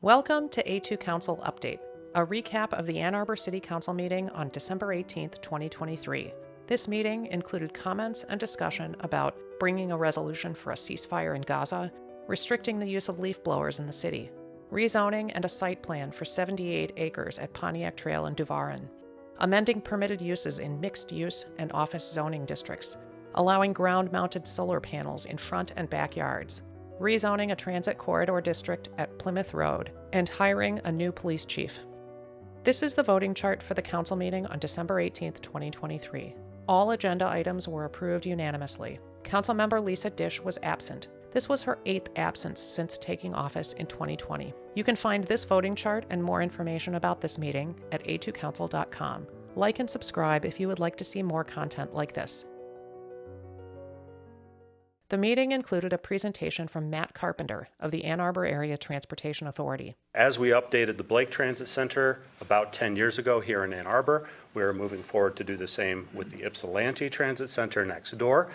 Welcome to A2Council Update, a recap of the Ann Arbor City Council meeting on December 18, 2023. This meeting included comments and discussion about bringing a resolution for a ceasefire in Gaza, restricting the use of leaf blowers in the city, rezoning and a site plan for 78 acres at Pontiac Trail in Duvarin, amending permitted uses in mixed-use and office zoning districts, allowing ground-mounted solar panels in front and backyards, rezoning a transit corridor district at Plymouth Road, and hiring a new police chief. This is the voting chart for the council meeting on December 18, 2023. All agenda items were approved unanimously. Councilmember Lisa Dish was absent. This was her 8th absence since taking office in 2020. You can find this voting chart and more information about this meeting at A2Council.com. Like and subscribe if you would like to see more content like this. The meeting included a presentation from Matt Carpenter of the Ann Arbor Area Transportation Authority. As we updated the Blake Transit Center about 10 years ago here in Ann Arbor, we're moving forward to do the same with the Ypsilanti Transit Center next door,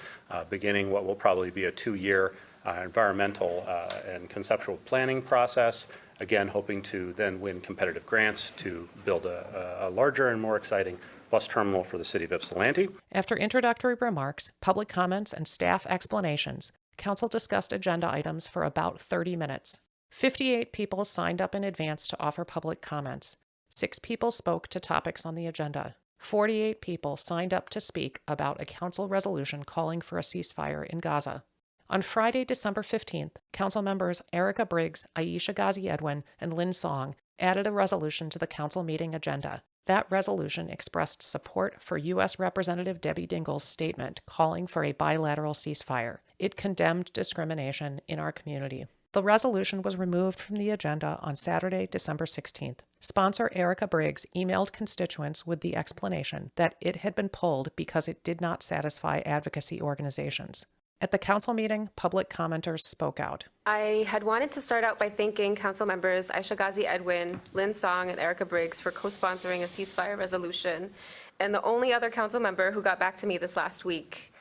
beginning what will probably be a 2-year environmental and conceptual planning process, again hoping to then win competitive grants to build a larger and more exciting bus terminal for the city of Ypsilanti. After introductory remarks, public comments, and staff explanations, Council discussed agenda items for about 30 minutes. 58 people signed up in advance to offer public comments. 6 people spoke to topics on the agenda. 48 people signed up to speak about a council resolution calling for a ceasefire in Gaza. On Friday, December 15th, Council members Erica Briggs, Aisha Ghazi Edwin, and Lynn Song added a resolution to the council meeting agenda. That resolution expressed support for U.S. Representative Debbie Dingell's statement calling for a bilateral ceasefire. It condemned discrimination in our community. The resolution was removed from the agenda on Saturday, December 16th. Sponsor Erica Briggs emailed constituents with the explanation that it had been pulled because it did not satisfy advocacy organizations. At the council meeting, public commenters spoke out. I had wanted to start out by thanking council members Aisha Ghazi Edwin, Lynn Song, and Erica Briggs for co-sponsoring a ceasefire resolution, and the only other council member who got back to me this last week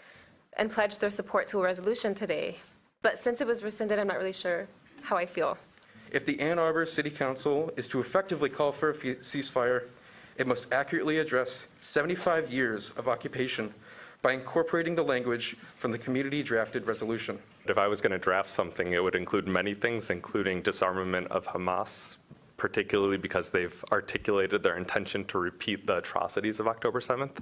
and pledged their support to a resolution today. But since it was rescinded, I'm not really sure how I feel. If the Ann Arbor City Council is to effectively call for a ceasefire, it must accurately address 75 years of occupation by incorporating the language from the community-drafted resolution. If I was going to draft something, it would include many things, including disarmament of Hamas, particularly because they've articulated their intention to repeat the atrocities of October 7th,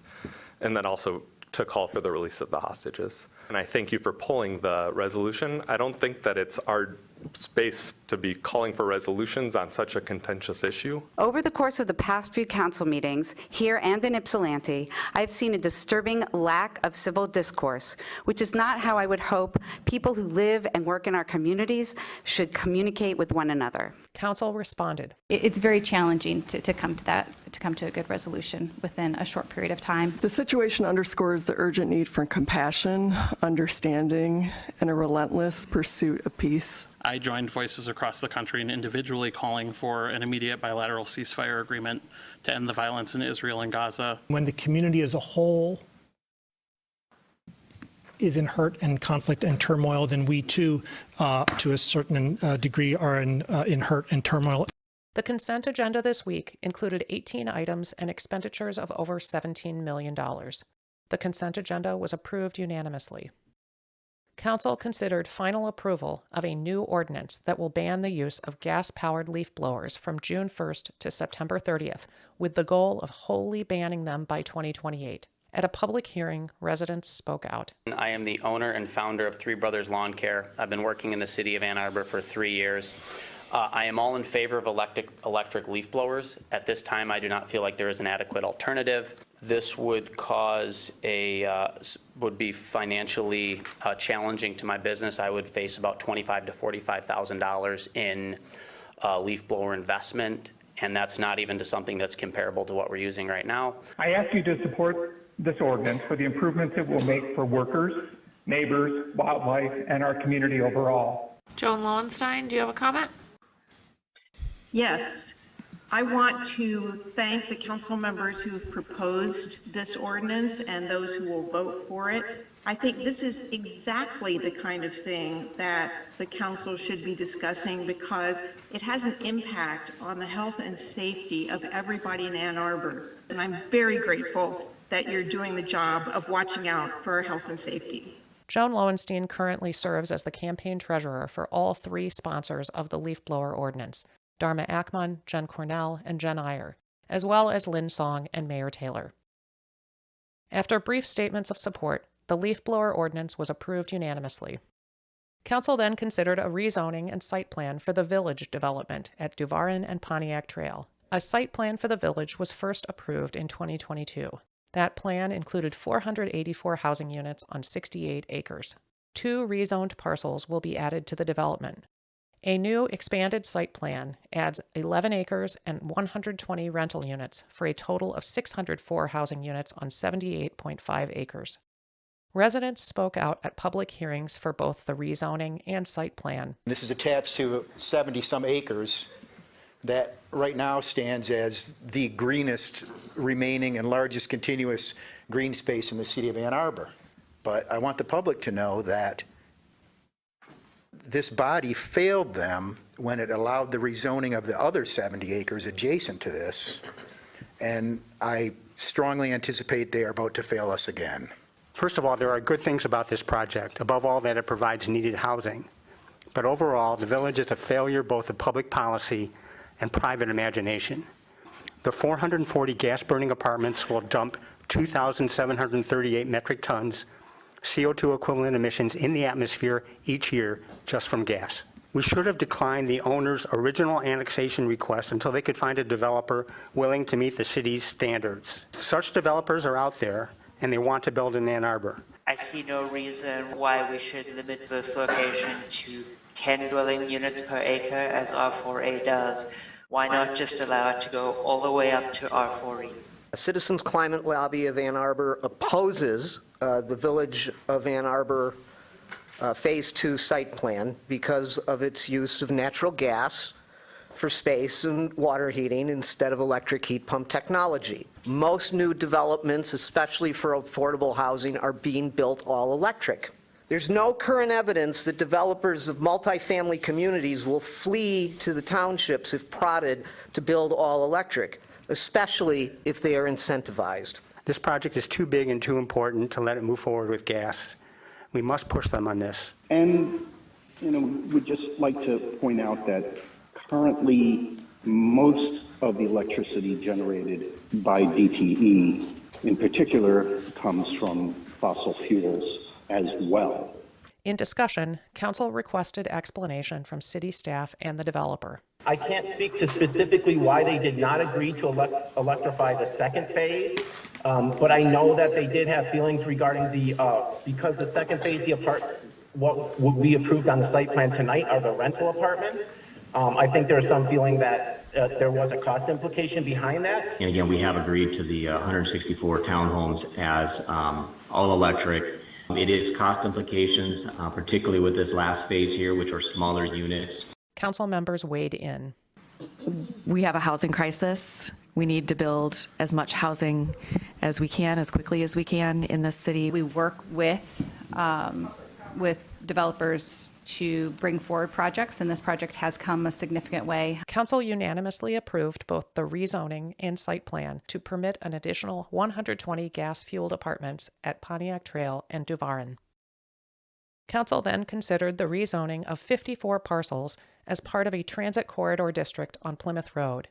and then also to call for the release of the hostages. And I thank you for pulling the resolution. I don't think that it's our space to be calling for resolutions on such a contentious issue. Over the course of the past few council meetings, here and in Ypsilanti, I've seen a disturbing lack of civil discourse, which is not how I would hope people who live and work in our communities should communicate with one another. Council responded. It's very challenging to come to a good resolution within a short period of time. The situation underscores the urgent need for compassion, understanding, and a relentless pursuit of peace. I joined voices across the country and individually calling for an immediate bilateral ceasefire agreement to end the violence in Israel and Gaza. When the community as a whole is in hurt and conflict and turmoil, then we too, to a certain degree, are in hurt and turmoil. The consent agenda this week included 18 items and expenditures of over $17 million. The consent agenda was approved unanimously. Council considered final approval of a new ordinance that will ban the use of gas-powered leaf blowers from June 1st to September 30th, with the goal of wholly banning them by 2028. At a public hearing, residents spoke out. I am the owner and founder of Three Brothers Lawn Care. I've been working in the city of Ann Arbor for 3 years. I am all in favor of electric leaf blowers. At this time, I do not feel like there is an adequate alternative. This would would be financially challenging to my business. I would face about $25,000 to $45,000 in leaf blower investment, and that's not even to something that's comparable to what we're using right now. I ask you to support this ordinance for the improvements it will make for workers, neighbors, wildlife, and our community overall. Joan Lowenstein, do you have a comment? Yes, I want to thank the council members who have proposed this ordinance and those who will vote for it. I think this is exactly the kind of thing that the council should be discussing because it has an impact on the health and safety of everybody in Ann Arbor. And I'm very grateful that you're doing the job of watching out for our health and safety. Joan Lowenstein currently serves as the campaign treasurer for all three sponsors of the leaf blower ordinance, Dharma Ackman, Jen Cornell, and Jen Iyer, as well as Lynn Song and Mayor Taylor. After brief statements of support, the leaf blower ordinance was approved unanimously. Council then considered a rezoning and site plan for the village development at Duvarin and Pontiac Trail. A site plan for the village was first approved in 2022. That plan included 484 housing units on 68 acres. 2 rezoned parcels will be added to the development. A new expanded site plan adds 11 acres and 120 rental units for a total of 604 housing units on 78.5 acres. Residents spoke out at public hearings for both the rezoning and site plan. This is attached to 70-some acres that right now stands as the greenest remaining and largest continuous green space in the city of Ann Arbor. But I want the public to know that this body failed them when it allowed the rezoning of the other 70 acres adjacent to this, and I strongly anticipate they are about to fail us again. First of all, there are good things about this project. Above all, that it provides needed housing. But overall, the village is a failure both of public policy and private imagination. The 440 gas-burning apartments will dump 2,738 metric tons CO2 equivalent emissions in the atmosphere each year just from gas. We should have declined the owner's original annexation request until they could find a developer willing to meet the city's standards. Such developers are out there, and they want to build in Ann Arbor. I see no reason why we should limit this location to 10 dwelling units per acre as R4A does. Why not just allow it to go all the way up to R4E? A Citizens Climate Lobby of Ann Arbor opposes the Village of Ann Arbor Phase 2 site plan because of its use of natural gas for space and water heating instead of electric heat pump technology. Most new developments, especially for affordable housing, are being built all electric. There's no current evidence that developers of multifamily communities will flee to the townships if prodded to build all electric, especially if they are incentivized. This project is too big and too important to let it move forward with gas. We must push them on this. And, we'd just like to point out that currently most of the electricity generated by DTE in particular comes from fossil fuels as well. In discussion, council requested explanation from city staff and the developer. I can't speak to specifically why they did not agree to electrify the second phase, but I know that they did have feelings regarding because the second phase, what would be approved on the site plan tonight are the rental apartments. I think there's some feeling that there was a cost implication behind that. And again, we have agreed to the 164 townhomes as all electric. It is cost implications, particularly with this last phase here, which are smaller units. Council members weighed in. We have a housing crisis. We need to build as much housing as we can, as quickly as we can in this city. We work with developers to bring forward projects, and this project has come a significant way. Council unanimously approved both the rezoning and site plan to permit an additional 120 gas-fueled apartments at Pontiac Trail and Duvarin. Council then considered the rezoning of 54 parcels as part of a transit corridor district on Plymouth Road.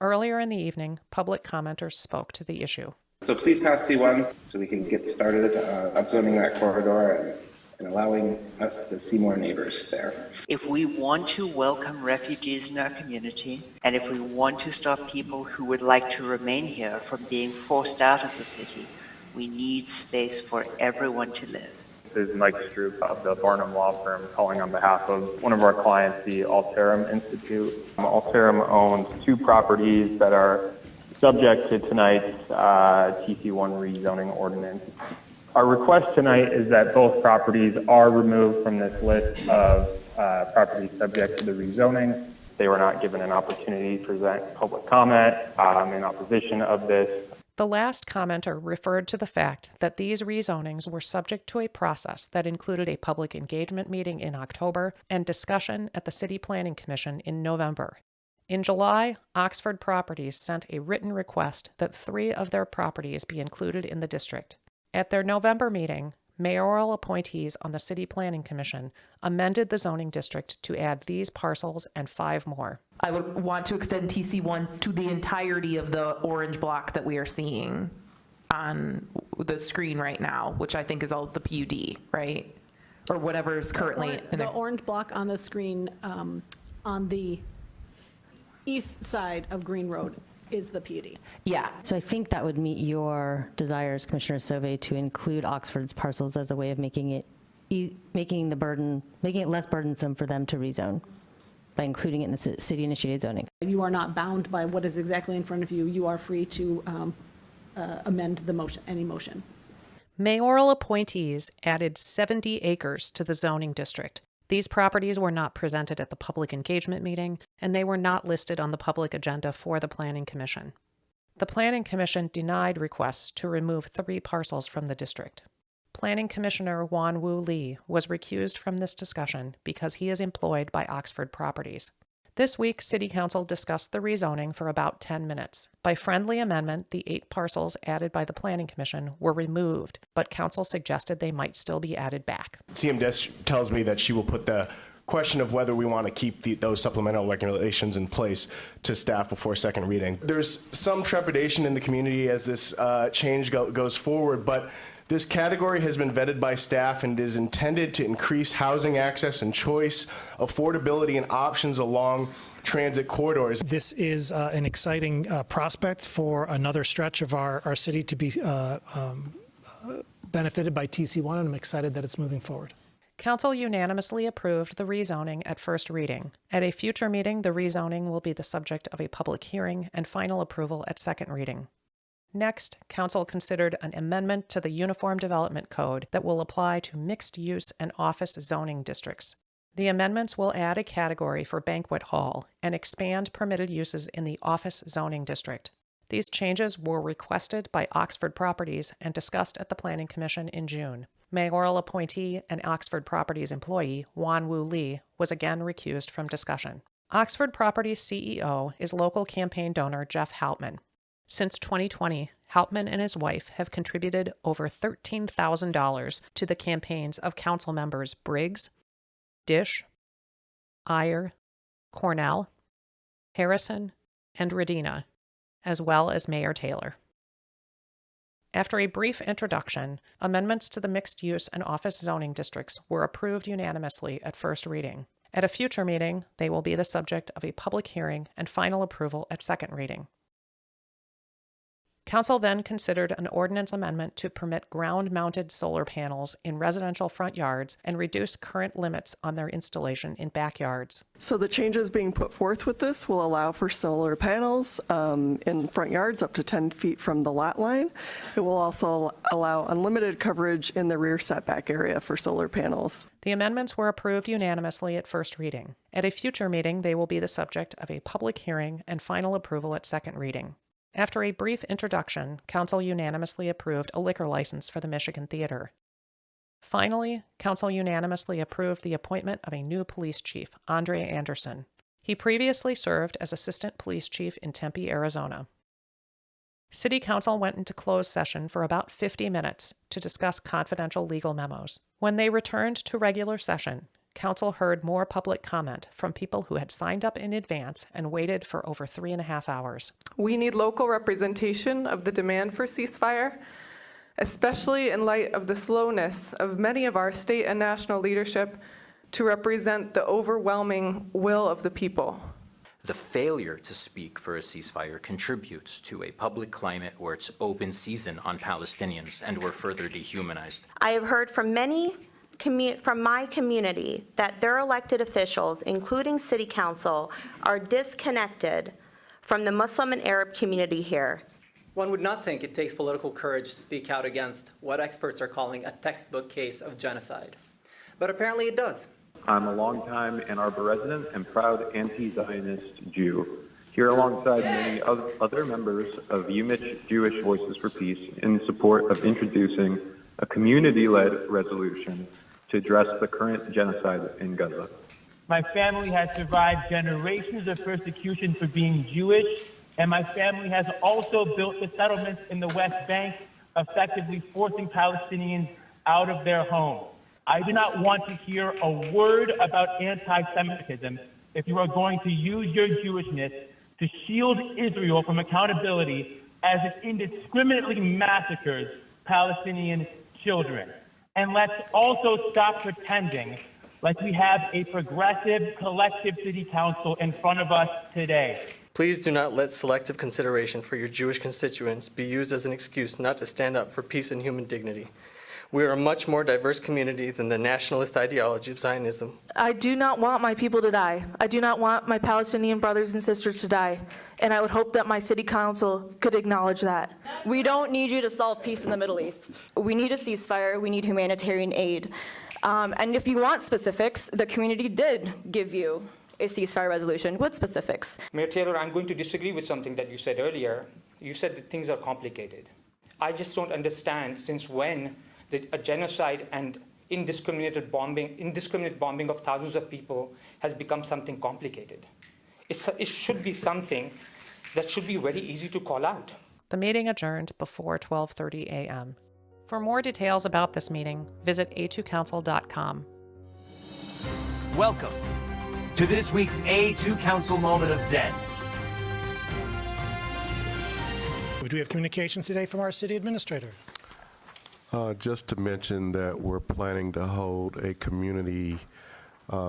Earlier in the evening, public commenters spoke to the issue. So please pass C1 so we can get started upzoning that corridor and allowing us to see more neighbors there. If we want to welcome refugees in our community, and if we want to stop people who would like to remain here from being forced out of the city, we need space for everyone to live. This is Mike Stroop of the Barnum Law Firm calling on behalf of one of our clients, the Alterum Institute. Alterum owns 2 properties that are subject to tonight's TC1 rezoning ordinance. Our request tonight is that both properties are removed from this list of properties subject to the rezoning. They were not given an opportunity to present public comment in opposition of this. The last commenter referred to the fact that these rezonings were subject to a process that included a public engagement meeting in October and discussion at the City Planning Commission in November. In July, Oxford Properties sent a written request that 3 of their properties be included in the district. At their November meeting, mayoral appointees on the City Planning Commission amended the zoning district to add these parcels and 5 more. I would want to extend TC1 to the entirety of the orange block that we are seeing on the screen right now, which I think is all the PUD, right? Or whatever is currently in the there. orange block on the screen on the east side of Green Road is the PUD. Yeah. So I think that would meet your desires, Commissioner Sauvé, to include Oxford's parcels as a way of making it less burdensome for them to rezone by including it in the city-initiated zoning. You are not bound by what is exactly in front of you. You are free to amend the motion, any motion. Mayoral appointees added 70 acres to the zoning district. These properties were not presented at the public engagement meeting, and they were not listed on the public agenda for the Planning Commission. The Planning Commission denied requests to remove 3 parcels from the district. Planning Commissioner Wan Woo Lee was recused from this discussion because he is employed by Oxford Properties. This week, City Council discussed the rezoning for about 10 minutes. By friendly amendment, the 8 parcels added by the Planning Commission were removed, but Council suggested they might still be added back. CMDS tells me that she will put the question of whether we want to keep those supplemental regulations in place to staff before second reading. There's some trepidation in the community as this change goes forward, but this category has been vetted by staff and is intended to increase housing access and choice, affordability, and options along transit corridors. This is an exciting prospect for another stretch of our city to be benefited by TC1, and I'm excited that it's moving forward. Council unanimously approved the rezoning at first reading. At a future meeting, the rezoning will be the subject of a public hearing and final approval at second reading. Next, Council considered an amendment to the Uniform Development Code that will apply to mixed-use and office zoning districts. The amendments will add a category for banquet hall and expand permitted uses in the office zoning district. These changes were requested by Oxford Properties and discussed at the Planning Commission in June. Mayoral appointee and Oxford Properties employee Wan Woo Lee was again recused from discussion. Oxford Properties CEO is local campaign donor Jeff Hauptman. Since 2020, Hauptman and his wife have contributed over $13,000 to the campaigns of council members Briggs, Dish, Iyer, Cornell, Harrison, and Radina, as well as Mayor Taylor. After a brief introduction, amendments to the mixed-use and office zoning districts were approved unanimously at first reading. At a future meeting, they will be the subject of a public hearing and final approval at second reading. Council then considered an ordinance amendment to permit ground-mounted solar panels in residential front yards and reduce current limits on their installation in backyards. So the changes being put forth with this will allow for solar panels in front yards up to 10 feet from the lot line. It will also allow unlimited coverage in the rear setback area for solar panels. The amendments were approved unanimously at first reading. At a future meeting, they will be the subject of a public hearing and final approval at second reading. After a brief introduction, Council unanimously approved a liquor license for the Michigan Theater. Finally, Council unanimously approved the appointment of a new police chief, Andre Anderson. He previously served as Assistant Police Chief in Tempe, Arizona. City Council went into closed session for about 50 minutes to discuss confidential legal memos. When they returned to regular session, Council heard more public comment from people who had signed up in advance and waited for over 3.5 hours. We need local representation of the demand for ceasefire, especially in light of the slowness of many of our state and national leadership to represent the overwhelming will of the people. The failure to speak for a ceasefire contributes to a public climate where it's open season on Palestinians and we're further dehumanized. I have heard from from my community that their elected officials, including City Council, are disconnected from the Muslim and Arab community here. One would not think it takes political courage to speak out against what experts are calling a textbook case of genocide. But apparently it does. I'm a longtime Ann Arbor resident and proud anti-Zionist Jew. here alongside many other members of UMich Jewish Voices for Peace in support of introducing a community-led resolution to address the current genocide in Gaza. My family has survived generations of persecution for being Jewish, and my family has also built the settlements in the West Bank, effectively forcing Palestinians out of their homes. I do not want to hear a word about anti-Semitism if you are going to use your Jewishness to shield Israel from accountability as it indiscriminately massacres Palestinian children. And let's also stop pretending like we have a progressive, collective city council in front of us today. Please do not let selective consideration for your Jewish constituents be used as an excuse not to stand up for peace and human dignity. We are a much more diverse community than the nationalist ideology of Zionism. I do not want my people to die. I do not want my Palestinian brothers and sisters to die. And I would hope that my city council could acknowledge that. We don't need you to solve peace in the Middle East. We need a ceasefire. We need humanitarian aid. And if you want specifics, the community did give you a ceasefire resolution with specifics. Mayor Taylor, I'm going to disagree with something that you said earlier. You said that things are complicated. I just don't understand since when a genocide and indiscriminate bombing of thousands of people has become something complicated. It should be something that should be very easy to call out. The meeting adjourned before 12:30 a.m. For more details about this meeting, visit A2Council.com. Welcome to this week's A2Council Moment of Zen. Do we have communications today from our city administrator? Just to mention that we're planning to hold a community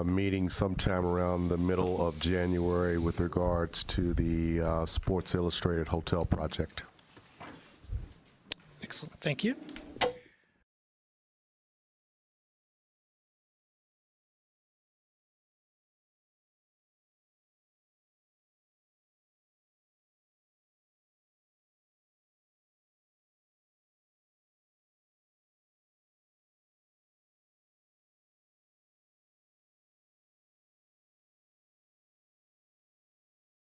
meeting sometime around the middle of January with regards to the Sports Illustrated Hotel project. Excellent. Thank you.